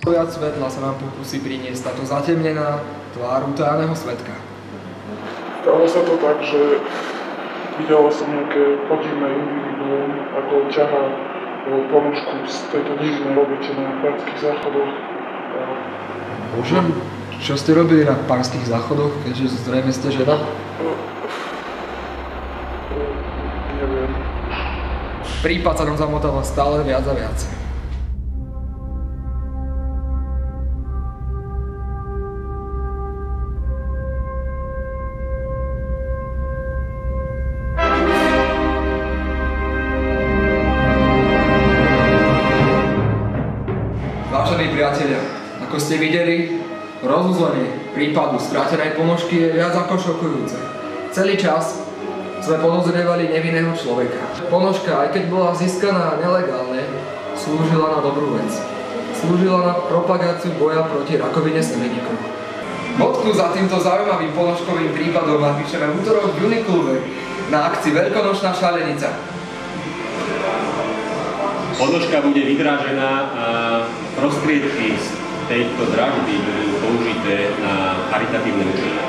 Viac svetla sa nám pokusí priniesť táto zatemnená tvár utajeného svedka. Stalo sa to tak, že videla som nejaké podivné individuum, ako ťahá ponožku z tejto divnej obete na Pánskych záchodoch. Môžem? Čo ste robili na Pánskych záchodoch, keďže zrejme ste žena? Neviem. Prípad sa nám zamotáva stále viac a viac. Vážení priatelia, ako ste videli, rozuzlenie prípadu skrátenej ponožky je viac ako šokujúce. Celý čas sme podozrievali nevinného človeka. Ponožka, aj keď bola získaná nelegálne, slúžila na dobrú vec. Slúžila na propagáciu boja proti rakovine semeníkov. Bodku za týmto zaujímavým ponožkovým prípadom napíšeme v útorok v Uniklube na akcii Veľkonočná šalenica. Ponožka bude vydražená a prostriedky z tejto dražby budú použité na charitatívne účely.